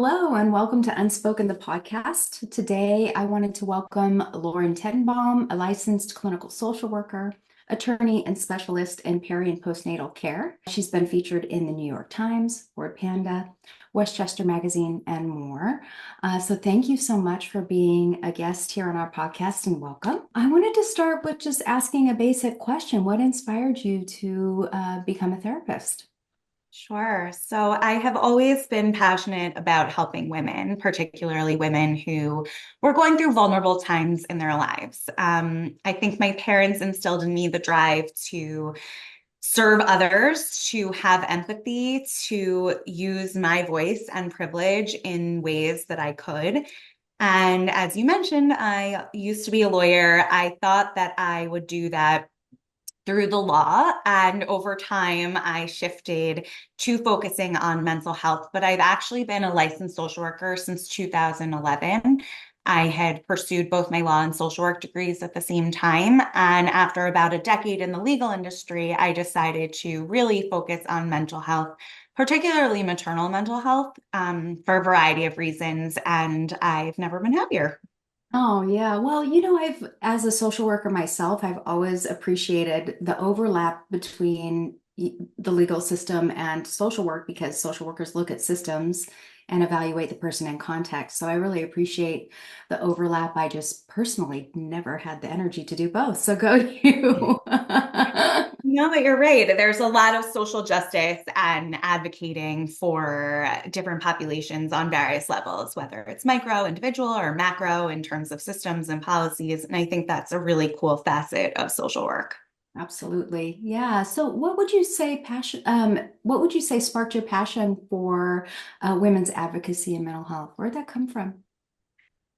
Hello, and welcome to Unspoken, the podcast. Today, I wanted to welcome Lauren Tetenbaum, a licensed clinical social worker, attorney, and specialist in peri and postnatal care. She's been featured in the New York Times, Word Panda, Westchester Magazine, and more. So thank you so much for being a guest here on our podcast and welcome. I wanted to start with just asking a basic question. What inspired you to become a therapist? Sure. So I have always been passionate about helping women, particularly women who were going through vulnerable times in their lives. I think my parents instilled in me the drive to serve others, to have empathy, to use my voice and privilege in ways that I could. And as you mentioned, I used to be a lawyer. I thought that I would do that through the law. And over time, I shifted to focusing on mental health. But I've actually been a licensed social worker since 2011. I had pursued both my law and social work degrees at the same time. And after about a decade in the legal industry, I decided to really focus on mental health, particularly maternal mental health, for a variety of reasons. And I've never been happier. Oh, yeah. Well, as a social worker myself, I've always appreciated the overlap between the legal system and social work because social workers look at systems and evaluate the person in context. So I really appreciate the overlap. I just personally never had the energy to do both. So go you. No, but you're right. There's a lot of social justice and advocating for different populations on various levels, whether it's micro, individual, or macro in terms of systems and policies. And I think that's a really cool facet of social work. Absolutely. Yeah. So what would you say sparked your passion for women's advocacy and mental health? Where'd that come from?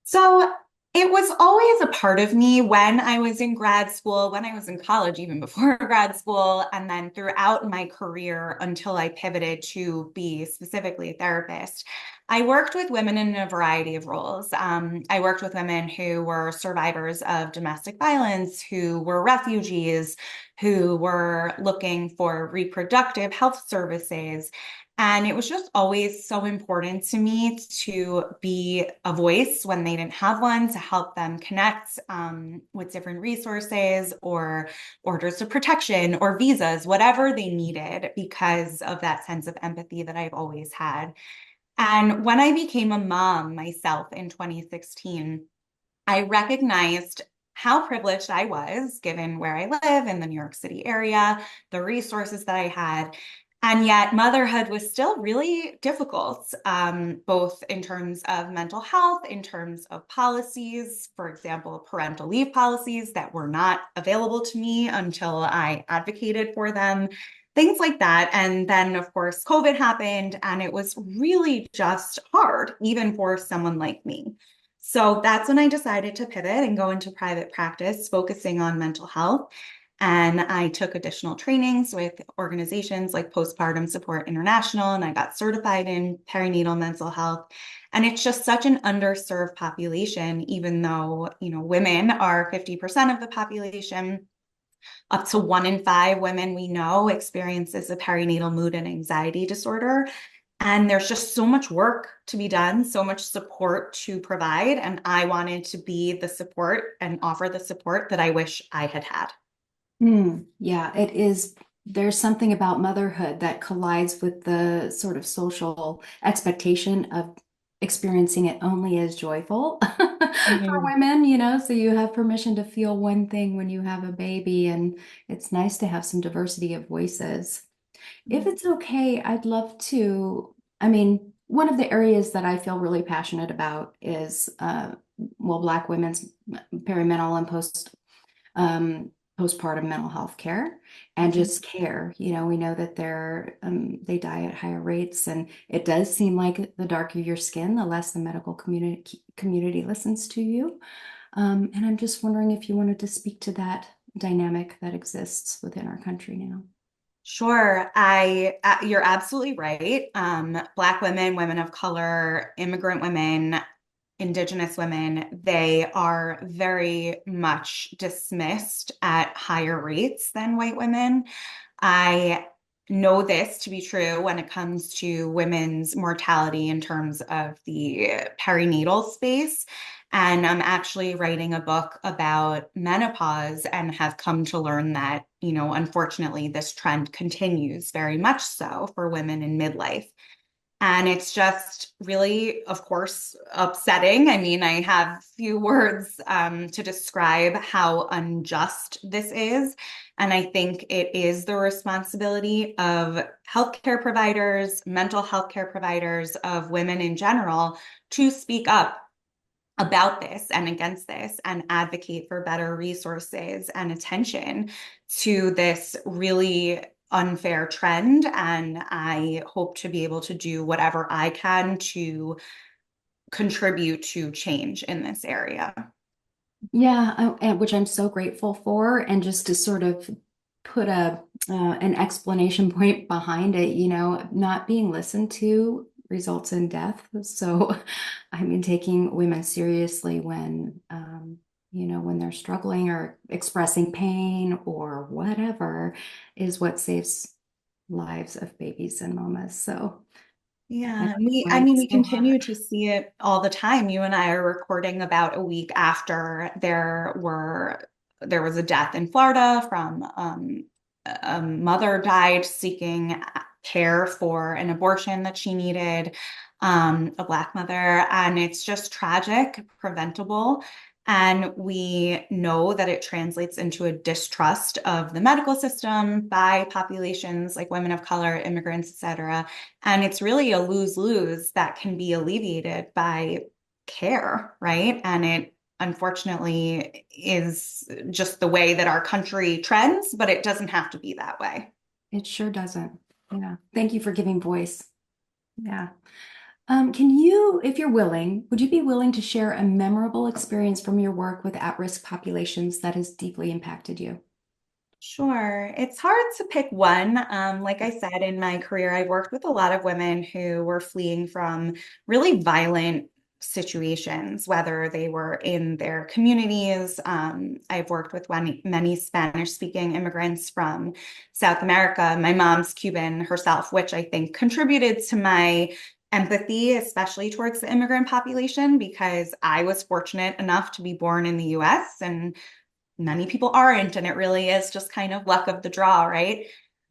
So it was always a part of me when I was in grad school, when I was in college, even before grad school, and then throughout my career until I pivoted to be specifically a therapist. I worked with women in a variety of roles. I worked with women who were survivors of domestic violence, who were refugees, who were looking for reproductive health services. And it was just always so important to me to be a voice when they didn't have one, to help them connect with different resources or orders of protection or visas, whatever they needed, because of that sense of empathy that I've always had. And when I became a mom myself in 2016, I recognized how privileged I was given where I live in the New York City area, the resources that I had. And yet, motherhood was still really difficult, both in terms of mental health, in terms of policies, for example, parental leave policies that were not available to me until I advocated for them, things like that. And then, of course, COVID happened, and it was really just hard, even for someone like me. So that's when I decided to pivot and go into private practice, focusing on mental health. And I took additional trainings with organizations like Postpartum Support International, and I got certified in perinatal mental health. And it's just such an underserved population, even though, women are 50% of the population. Up to 1 in 5 women we know experiences a perinatal mood and anxiety disorder. And there's just so much work to be done, so much support to provide. And I wanted to be the support and offer the support that I wish I had had. Yeah, it is. There's something about motherhood that collides with the sort of social expectation of experiencing it only as joyful for Mhm. women, so you have permission to feel one thing when you have a baby, and it's nice to have some diversity of voices. If it's okay, I'd love to. I mean, one of the areas that I feel really passionate about is, Black women's perimental and um, postpartum mental health care and Mhm. just care. We know that they die at higher rates, and it does seem like the darker your skin, the less the medical community listens to you. And I'm just wondering if you wanted to speak to that dynamic that exists within our country now. Sure. You're absolutely right. Black women, women of color, immigrant women, Indigenous women, they are very much dismissed at higher rates than white women. I know this to be true when it comes to women's mortality in terms of the perinatal space. And I'm actually writing a book about menopause and have come to learn that, unfortunately, this trend continues very much so for women in midlife. And it's just really, of course, upsetting. I mean, I have few words to describe how unjust this is. And I think it is the responsibility of healthcare providers, mental health care providers, of women in general to speak up about this and against this and advocate for better resources and attention to this really unfair trend. And I hope to be able to do whatever I can to contribute to change in this area. Yeah, and which I'm so grateful for. And just to sort of put an explanation point behind it, not being listened to results in death. So, I mean, taking women seriously when they're struggling or expressing pain or whatever is what saves lives of babies and mamas. So, I Yeah, I find mean, it we so hard. continue to see it all the time. You and I are recording about a week after there was a death in Florida from a mother died seeking care for an abortion that she needed, a Black mother, and it's just tragic, preventable. And we know that it translates into a distrust of the medical system by populations like women of color, immigrants, et cetera. And it's really a lose-lose that can be alleviated by care, right? And it unfortunately is just the way that our country trends, but it doesn't have to be that way. It sure doesn't. Yeah. Thank you for giving voice. Yeah. Can you, if you're willing, would you be willing to share a memorable experience from your work with at-risk populations that has deeply impacted you? Sure. It's hard to pick one. Like I said, in my career, I worked with a lot of women who were fleeing from really violent situations, whether they were in their communities. I've worked with many Spanish-speaking immigrants from South America. My mom's Cuban herself, which I think contributed to my empathy, especially towards the immigrant population, because I was fortunate enough to be born in the US and many people aren't, and it really is just kind of luck of the draw, right?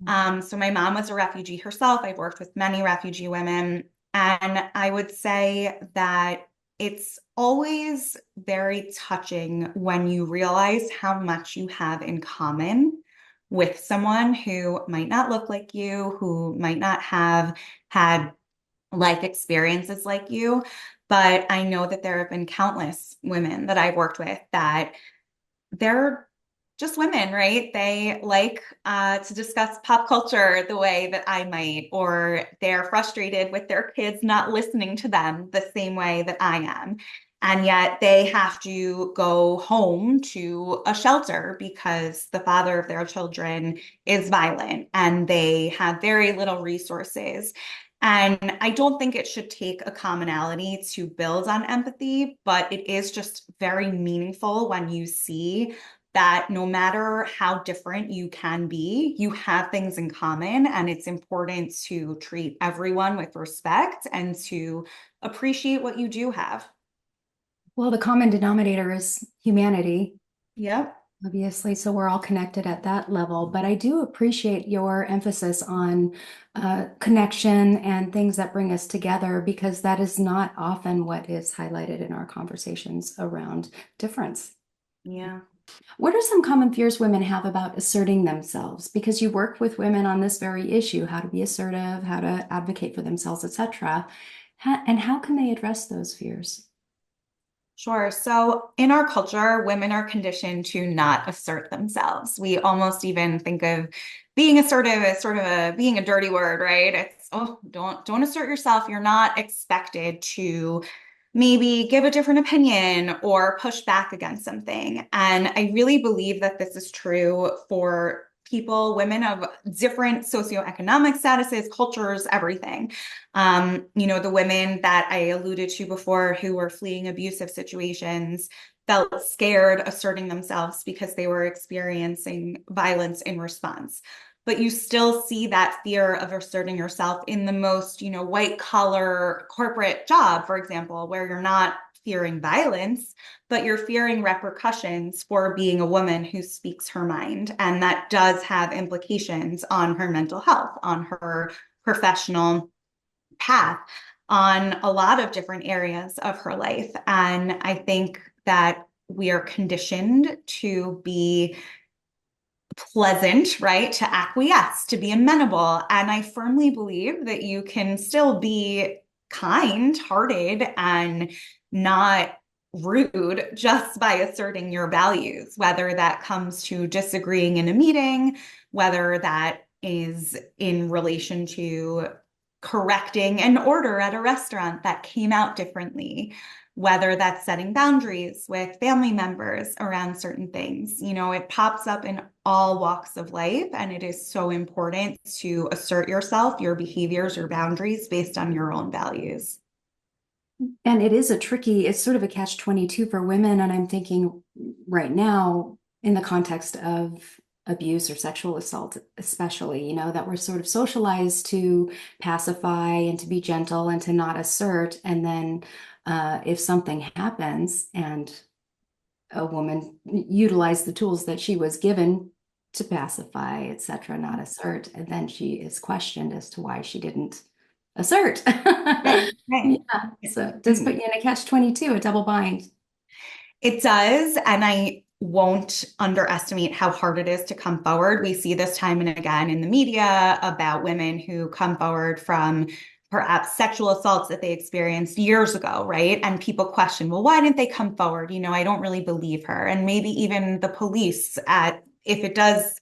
So my mom was a refugee herself. I've worked with many refugee women, and I would say that it's always very touching when you realize how much you have in common with someone who might not look like you, who might not have had life experiences like you. But I know that there have been countless women that I've worked with that they're just women, right? They like to discuss pop culture the way that I might, or they're frustrated with their kids not listening to them the same way that I am. And yet they have to go home to a shelter because the father of their children is violent and they have very little resources. And I don't think it should take a commonality to build on empathy, but it is just very meaningful when you see that no matter how different you can be, you have things in common, and it's important to treat everyone with respect and to appreciate what you do have. Well, the common denominator is humanity, Yep. obviously, so we're all connected at that level. But I do appreciate your emphasis on connection and things that bring us together, because that is not often what is highlighted in our conversations around difference. Yeah. What are some common fears women have about asserting themselves? Because you work with women on this very issue, how to be assertive, how to advocate for themselves, etc. And how can they address those fears? Sure. So in our culture, women are conditioned to not assert themselves. We almost even think of being assertive as sort of being a dirty word, right? It's, oh, don't assert yourself. You're not expected to maybe give a different opinion or push back against something. And I really believe that this is true for people, women of different socioeconomic statuses, cultures, everything. The women that I alluded to before who were fleeing abusive situations felt scared asserting themselves because they were experiencing violence in response. but you still see that fear of asserting yourself in the most, white collar corporate job, for example, where you're not fearing violence, but you're fearing repercussions for being a woman who speaks her mind. And that does have implications on her mental health, on her professional path, on a lot of different areas of her life. And I think that we are conditioned to be pleasant, right? To acquiesce, to be amenable. And I firmly believe that you can still be kind-hearted and not rude just by asserting your values, whether that comes to disagreeing in a meeting, whether that is in relation to correcting an order at a restaurant that came out differently, whether that's setting boundaries with family members around certain things. It pops up in all walks of life, and it is so important to assert yourself, your behaviors, your boundaries based on your own values. And it's sort of a catch-22 for women. And I'm thinking right now, in the context of abuse or sexual assault, especially, that we're sort of socialized to pacify and to be gentle and to not assert. And then if something happens and a woman utilized the tools that she was given to pacify, etc., not assert, and then she is questioned as to why she didn't assert. Right, right. Yeah. So it does put you in a catch-22, a double bind. It does. And I won't underestimate how hard it is to come forward. We see this time and again in the media about women who come forward from perhaps sexual assaults that they experienced years ago, right? And people question, well, why didn't they come forward? I don't really believe her. And maybe even the police, if it does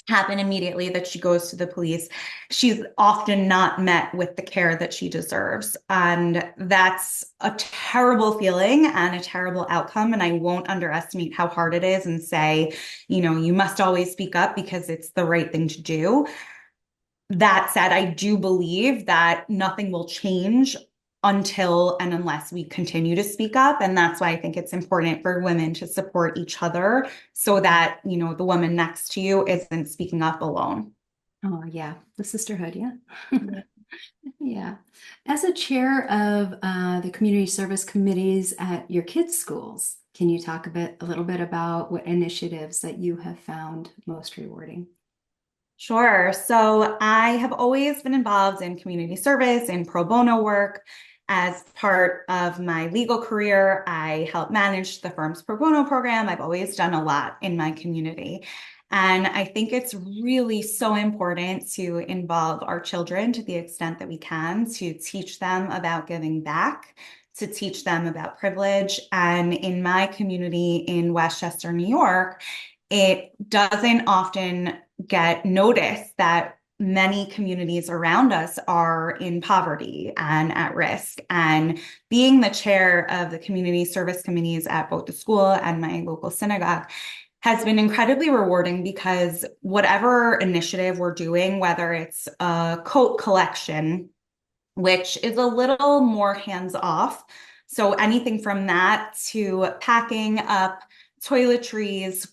happen immediately that she goes to the police, she's often not met with the care that she deserves. And that's a terrible feeling and a terrible outcome. And I won't underestimate how hard it is and say, you must always speak up because it's the right thing to do. That said, I do believe that nothing will change until and unless we continue to speak up. And that's why I think it's important for women to support each other so that, the woman next to you isn't speaking up alone. Oh, yeah. The sisterhood. Yeah. Yeah. As a chair of the community service committees at your kids' schools, can you talk a little bit about what initiatives that you have found most rewarding? Sure. So I have always been involved in community service and pro bono work. As part of my legal career, I help manage the firm's pro bono program. I've always done a lot in my community. And I think it's really so important to involve our children to the extent that we can, to teach them about giving back, to teach them about privilege. And in my community in Westchester, New York, it doesn't often get noticed that many communities around us are in poverty and at risk. And being the chair of the community service committees at both the school and my local synagogue has been incredibly rewarding because whatever initiative we're doing, whether it's a coat collection, which is a little more hands-off, so anything from that to packing up toiletries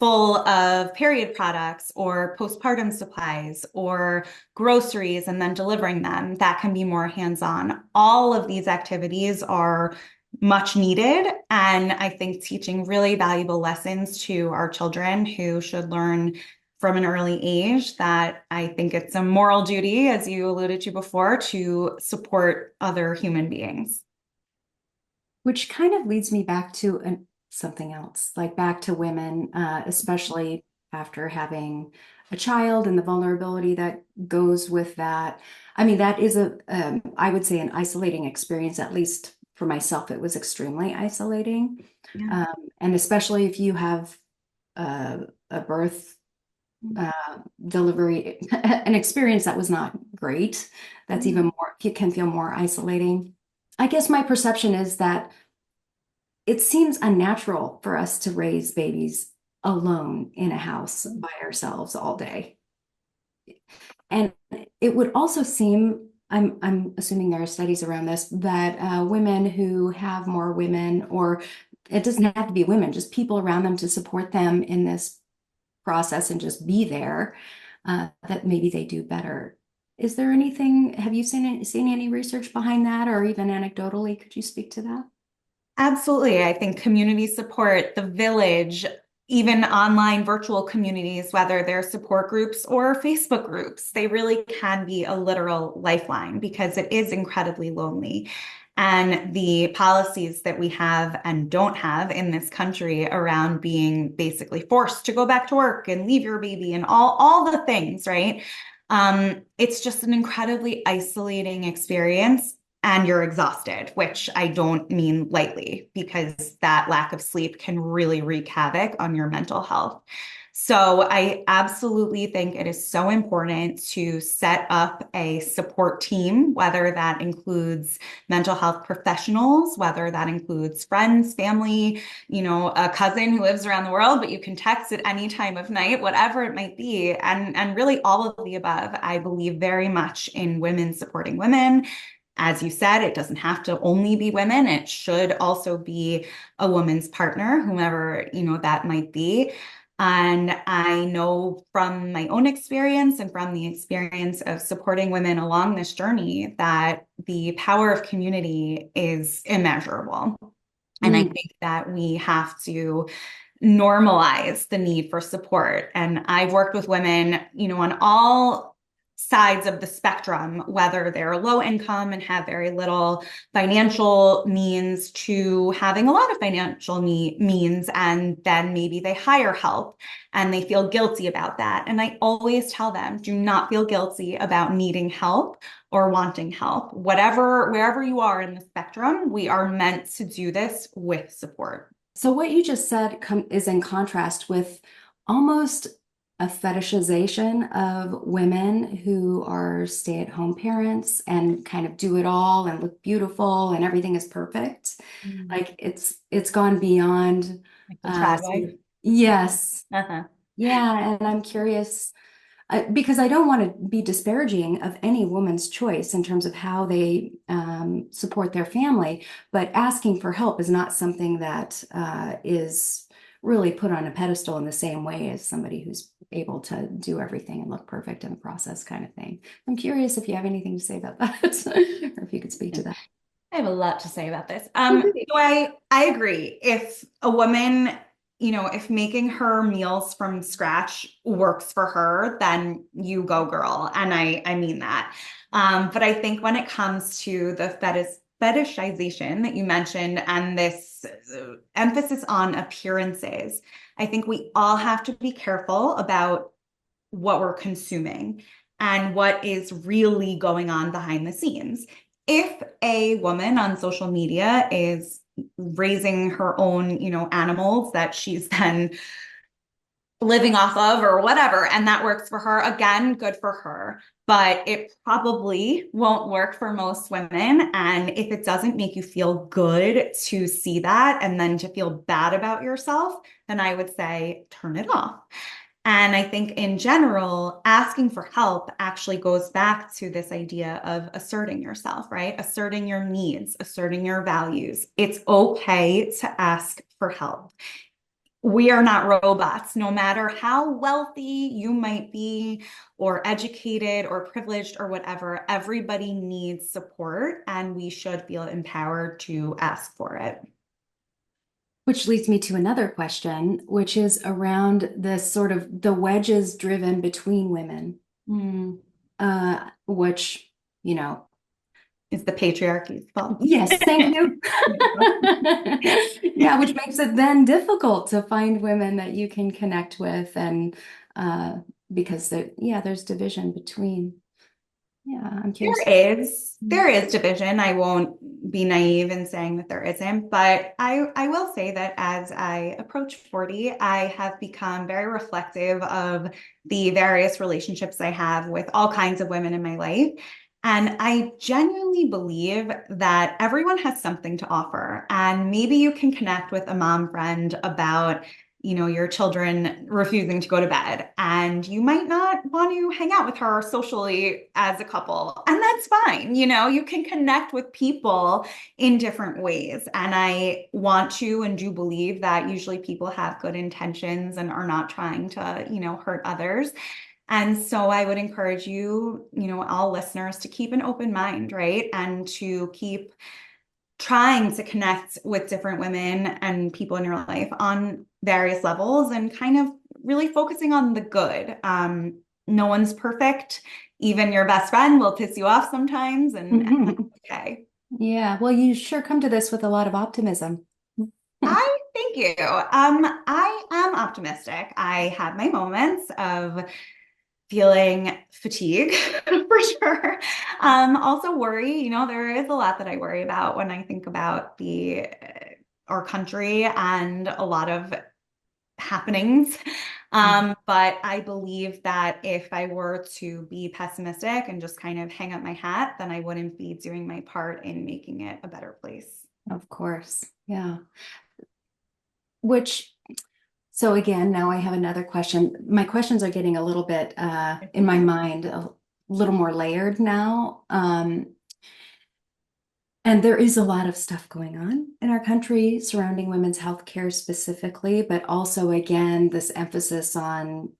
full of period products or postpartum supplies or groceries and then delivering them, that can be more hands-on. All of these activities are much needed. And I think teaching really valuable lessons to our children who should learn from an early age that I think it's a moral duty, as you alluded to before, to support other human beings. Which kind of leads me back to something else, like back to women, especially after having a child and the vulnerability that goes with that. I mean, that is I would say, an isolating experience. At least for myself, it was extremely isolating. Yeah. And especially if you have a birth delivery, an experience that was not great, that's even more, it can feel more isolating. I guess my perception is that it seems unnatural for us to raise babies alone in a house by ourselves all day. And it would also seem, I'm assuming there are studies around this, that women who have more women, or it doesn't have to be women, just people around them to support them in this process and just be there, that maybe they do better. Is there anything, have you seen any research behind that, or even anecdotally, could you speak to that? Absolutely. I think community support, the village, even online virtual communities, whether they're support groups or Facebook groups, they really can be a literal lifeline because it is incredibly lonely. And the policies that we have and don't have in this country around being basically forced to go back to work and leave your baby and all the things, right? It's just an incredibly isolating experience and you're exhausted, which I don't mean lightly because that lack of sleep can really wreak havoc on your mental health. So I absolutely think it is so important to set up a support team, whether that includes mental health professionals, whether that includes friends, family, a cousin who lives around the world, but you can text at any time of night, whatever it might be. And really all of the above. I believe very much in women supporting women. As you said, it doesn't have to only be women. It should also be a woman's partner, whomever, that might be. And I know from my own experience and from the experience of supporting women along this journey that the power of community is immeasurable. And I think that we have to normalize the need for support. And I've worked with women, on all sides of the spectrum, whether they're low income and have very little financial means to having a lot of financial means, and then maybe they hire help and they feel guilty about that. And I always tell them, do not feel guilty about needing help or wanting help. Wherever you are in the spectrum, we are meant to do this with support. So what you just said is in contrast with almost a fetishization of women who are stay-at-home parents and kind of do it all and look beautiful and everything is perfect. Like it's gone beyond Like the trad wife. Yes. Uh-huh. Yeah, and I'm curious because I don't want to be disparaging of any woman's choice in terms of how they support their family, but asking for help is not something that is really put on a pedestal in the same way as somebody who's able to do everything and look perfect in the process kind of thing. I'm curious if you have anything to say about that, or if you could speak to that. I have a lot to say about this. So I agree. If a woman, if making her meals from scratch works for her, then you go, girl. And I mean that. But I think when it comes to the fetishization that you mentioned and this emphasis on appearances, I think we all have to be careful about what we're consuming and what is really going on behind the scenes. If a woman on social media is raising her own, animals that she's then living off of or whatever, and that works for her, again, good for her. But it probably won't work for most women. And if it doesn't make you feel good to see that and then to feel bad about yourself, then I would say turn it off. And I think in general, asking for help actually goes back to this idea of asserting yourself, right? Asserting your needs, asserting your values. It's okay to ask for help. We are not robots, no matter how wealthy you might be, or educated, or privileged, or whatever. Everybody needs support, and we should feel empowered to ask for it. Which leads me to another question, which is around this sort of the wedges driven between women, which, is the patriarchy's fault. Yes, thank you. Yeah, which makes it then difficult to find women that you can connect with, and because there's division between. Yeah, I'm curious. There is division. I won't be naive in saying that there isn't, but I will say that as I approach 40, I have become very reflective of the various relationships I have with all kinds of women in my life. And I genuinely believe that everyone has something to offer. And maybe you can connect with a mom friend about your children refusing to go to bed, and you might not want to hang out with her socially as a couple, and that's fine. You can connect with people in different ways. And I want to and do believe that usually people have good intentions and are not trying to, hurt others. And so I would encourage you, all listeners to keep an open mind, right? And to keep trying to connect with different women and people in your life on various levels and kind of really focusing on the good. No one's perfect. Even your best friend will piss you off sometimes, and that's okay. Yeah, well, you sure come to this with a lot of optimism. I thank you. I am optimistic. I have my moments of feeling fatigue for sure. Also worry, there is a lot that I worry about when I think about the our country and a lot of happenings. But I believe that if I were to be pessimistic and just kind of hang up my hat, then I wouldn't be doing my part in making it a better place. Of course. Yeah. Which, so again, now I have another question. My questions are getting a little bit in my mind, a little more layered now. And there is a lot of stuff going on in our country surrounding women's health care specifically, but also, again, this emphasis on,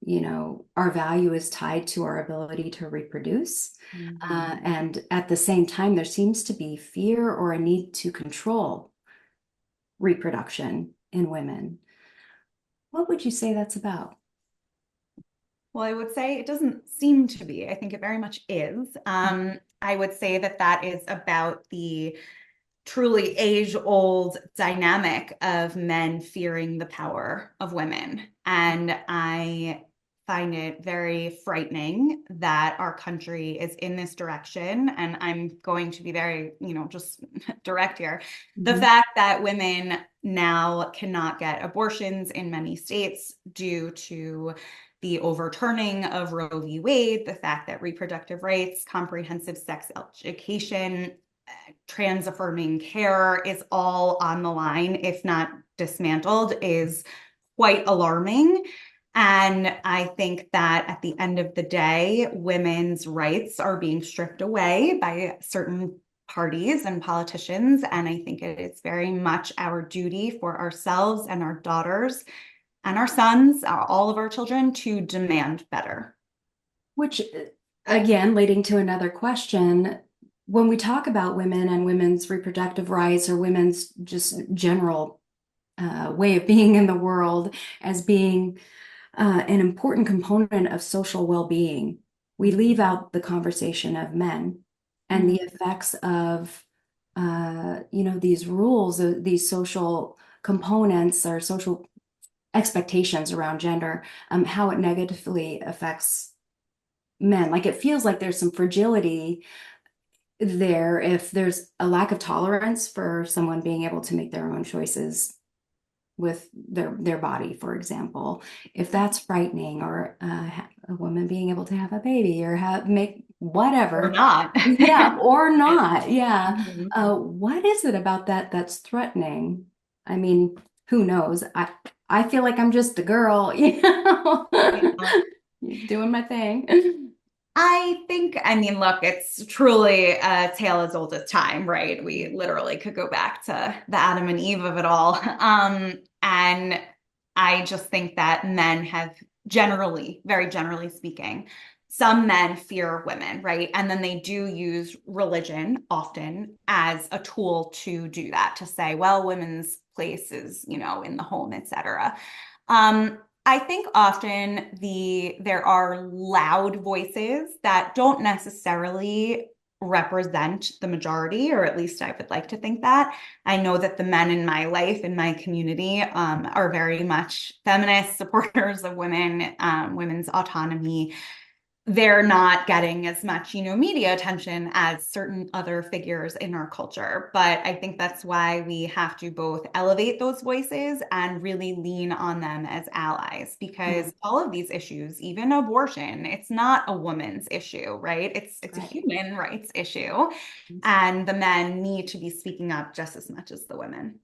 our value is tied to our ability to reproduce. And at the same time, there seems to be fear or a need to control reproduction in women. What would you say that's about? Well, I would say it doesn't seem to be. I think it very much is. I would say that that is about the truly age-old dynamic of men fearing the power of women. And I find it very frightening that our country is in this direction. And I'm going to be very, just direct here. The fact that women now cannot get abortions in many states due to the overturning of Roe v. Wade, the fact that reproductive rights, comprehensive sex education, trans affirming care is all on the line, if not dismantled, is quite alarming. And I think that at the end of the day, women's rights are being stripped away by certain parties and politicians. And I think it is very much our duty for ourselves and our daughters and our sons, all of our children, to demand better. Which, again, leading to another question, when we talk about women and women's reproductive rights or women's just general way of being in the world as being an important component of social well-being, we leave out the conversation of men and the effects of, these rules, these social components or social expectations around gender, how it negatively affects men. Like it feels like there's some fragility there if there's a lack of tolerance for someone being able to make their own choices with their body, for example, if that's frightening, or a woman being able to have a baby or make whatever, or not. yeah, or not, yeah. What is it about that that's threatening? I mean, who knows? I feel like I'm just a girl, doing my thing. I mean, look, it's truly a tale as old as time, right? We literally could go back to the Adam and Eve of it all. And I just think that men have generally, very generally speaking, some men fear women, right? And then they do use religion often as a tool to do that, to say, well, women's place is, in the home, etc. I think often there are loud voices that don't necessarily represent the majority, or at least I would like to think that. I know that the men in my life, in my community, are very much feminist supporters of women, women's autonomy. They're not getting as much, media attention as certain other figures in our culture. But I think that's why we have to both elevate those voices and really lean on them as allies, because all of these issues, even abortion, it's not a woman's issue, right? It's a human rights issue. And the men need to be speaking up just as much as the women.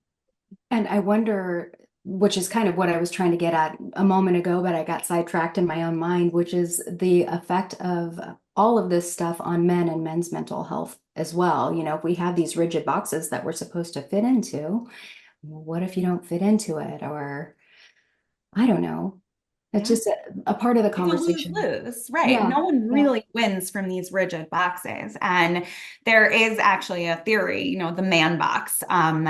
And I wonder, which is kind of what I was trying to get at a moment ago, but I got sidetracked in my own mind, which is the effect of all of this stuff on men and men's mental health as well. If we have these rigid boxes that we're supposed to fit into, what if you don't fit into it? Or I don't know. It's Yeah. just a part of the It's a conversation. lose-lose, right? Yeah. No one Yeah. really wins from these rigid boxes. And there is actually a theory, the man box. And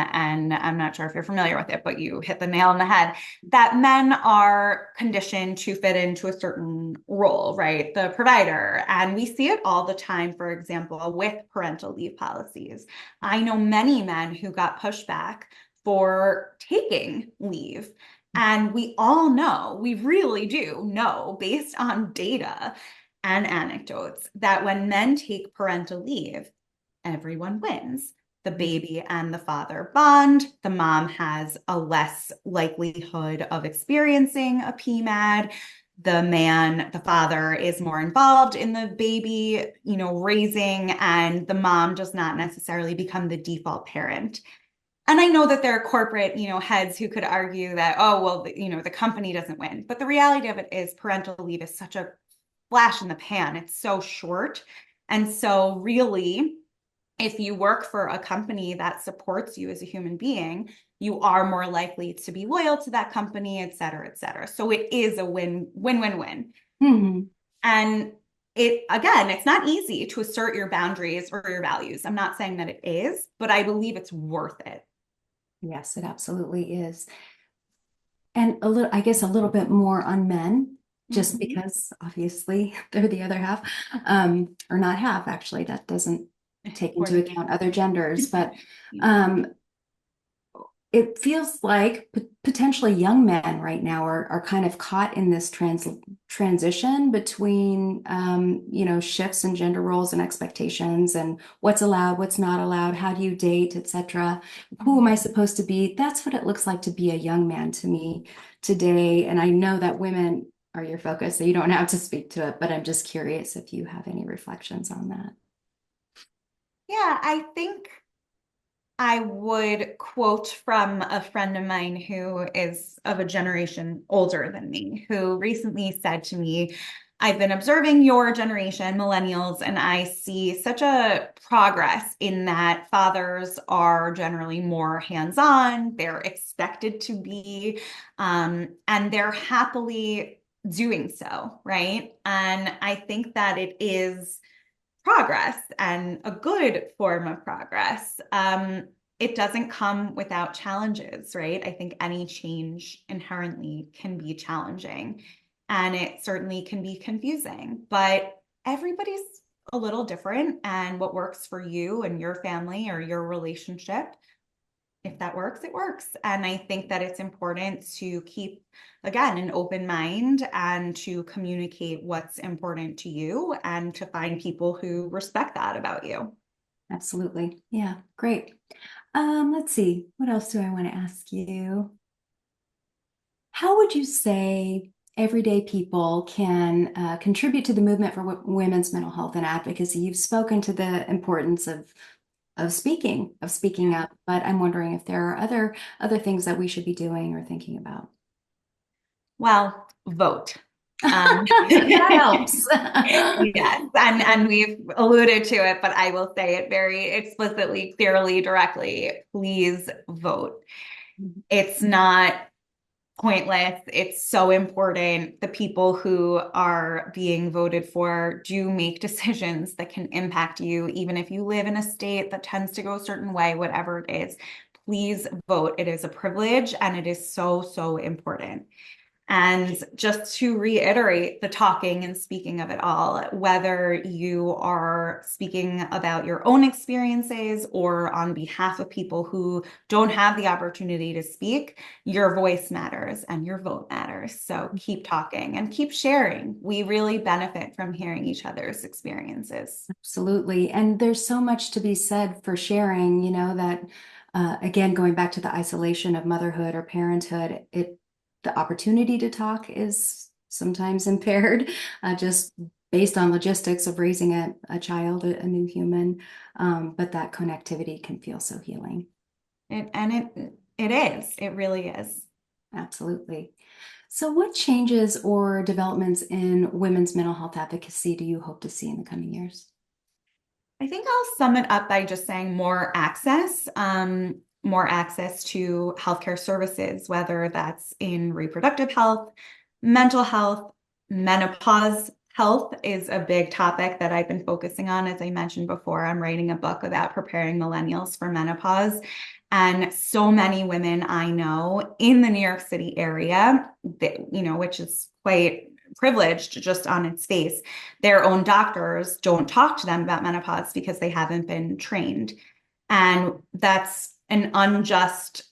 I'm not sure if you're familiar with it, but you hit the nail on the head that men are conditioned to fit into a certain role, right? The provider. And we see it all the time, for example, with parental leave policies. I know many men who got pushed back for taking leave. And we all know, we really do know, based on data and anecdotes, that when men take parental leave, everyone wins. The baby and the father bond. The mom has a less likelihood of experiencing a PMAD. The father is more involved in the baby, raising, and the mom does not necessarily become the default parent. And I know that there are corporate, heads who could argue that, oh, well, the company doesn't win. But the reality of it is parental leave is such a flash in the pan. It's so short. And so really, if you work for a company that supports you as a human being, you are more likely to be loyal to that company, et cetera, et cetera. So it is a win. Hmm. And it's not easy to assert your boundaries or your values. I'm not saying that it is, but I believe it's worth it. Yes, it absolutely is. And I guess a little bit more on men, just Mhm. because obviously they're the other half, or not half, actually. That doesn't take More into than me. account other genders, but Yeah. um, it feels like potentially young men right now are kind of caught in this transition between shifts in gender roles and expectations and what's allowed, what's not allowed, how do you date, etc. Who am I supposed to be? That's what it looks like to be a young man to me today. And I know that women are your focus, so you don't have to speak to it, but I'm just curious if you have any reflections on that. Yeah, I think I would quote from a friend of mine who is of a generation older than me, who recently said to me, I've been observing your generation, millennials, and I see such a progress in that fathers are generally more hands-on, they're expected to be, and they're happily doing so, right? And I think that it is progress and a good form of progress. It doesn't come without challenges, right? I think any change inherently can be challenging and it certainly can be confusing, but everybody's a little different. And what works for you and your family or your relationship, if that works, it works. And I think that it's important to keep, again, an open mind and to communicate what's important to you and to find people who respect that about you. Absolutely. Yeah, great. Let's see. What else do I want to ask you? How would you say everyday people can contribute to the movement for women's mental health and advocacy? You've spoken to the importance of speaking up, but I'm wondering if there are other things that we should be doing or thinking about. Well, vote. That helps. Yes, and we've alluded to it, but I will say it very explicitly, clearly, directly. Please vote. It's not pointless. It's so important. The people who are being voted for do make decisions that can impact you, even if you live in a state that tends to go a certain way, whatever it is. Please vote. It is a privilege and it is so, so important. And just to reiterate the talking and speaking of it all, whether you are speaking about your own experiences or on behalf of people who don't have the opportunity to speak, your voice matters and your vote matters. So keep talking and keep sharing. We really benefit from hearing each other's experiences. Absolutely. And there's so much to be said for sharing, that again, going back to the isolation of motherhood or parenthood, the opportunity to talk is sometimes impaired, just based on logistics of raising a child, a new human. But that connectivity can feel so healing. It is. It really is. Absolutely. So, what changes or developments in women's mental health advocacy do you hope to see in the coming years? I think I'll sum it up by just saying more access to healthcare services, whether that's in reproductive health, mental health, menopause health is a big topic that I've been focusing on. As I mentioned before, I'm writing a book about preparing millennials for menopause. And so many women I know in the New York City area, which is quite privileged just on its face, their own doctors don't talk to them about menopause because they haven't been trained. And that's an unjust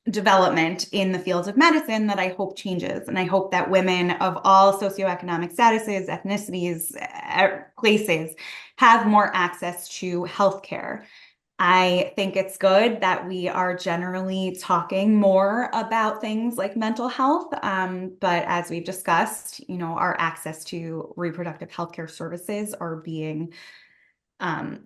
development in the fields of medicine that I hope changes. And I hope that women of all socioeconomic statuses, ethnicities, places have more access to healthcare. I think it's good that we are generally talking more about things like mental health. But as we've discussed, our access to reproductive healthcare services are being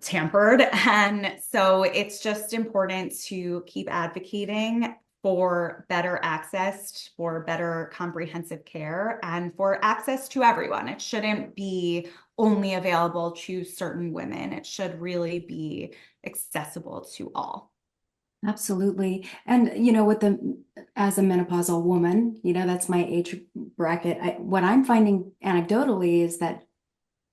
tampered. And so it's just important to keep advocating for better access, for better comprehensive care, and for access to everyone. It shouldn't be only available to certain women. It should really be accessible to all. Absolutely. And, as a menopausal woman, that's my age bracket. What I'm finding anecdotally is that,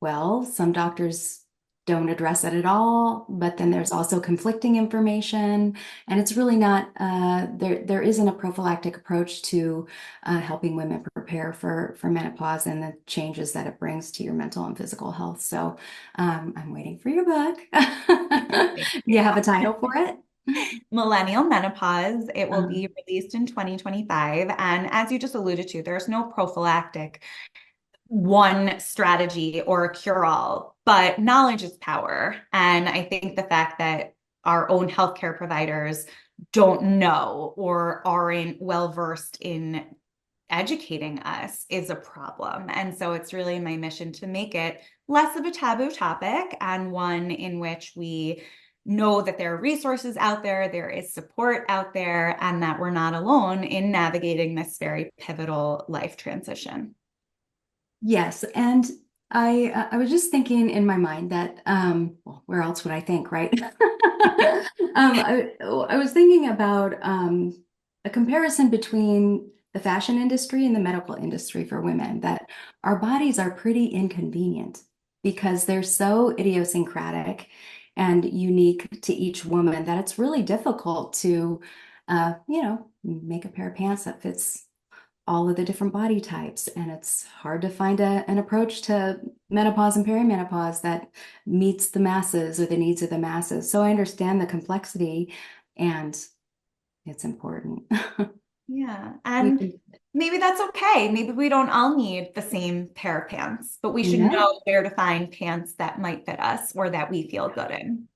well, some doctors don't address it at all, but then there's also conflicting information, and it's really not there isn't a prophylactic approach to helping women prepare for menopause and the changes that it brings to your mental and physical health. So I'm waiting for your book. You have a title for it? Millennial Menopause. It will Um, be released in 2025. And as you just alluded to, there's no prophylactic one strategy or a cure-all, but knowledge is power. And I think the fact that our own healthcare providers don't know or aren't well versed in educating us is a problem. And so it's really my mission to make it less of a taboo topic and one in which we know that there are resources out there, there is support out there, and that we're not alone in navigating this very pivotal life transition. yes, and I was just thinking in my mind that well, where else would I think, right? I was thinking about a comparison between the fashion industry and the medical industry for women, that our bodies are pretty inconvenient because they're so idiosyncratic and unique to each woman that it's really difficult to, make a pair of pants that fits all of the different body types. And it's hard to find an approach to menopause and perimenopause that meets the masses or the needs of the masses. So I understand the complexity and it's important. Yeah. We And can, maybe that's okay. Maybe we don't all need the same pair of pants, but we should no, know where to find pants that might fit us or that we feel good in.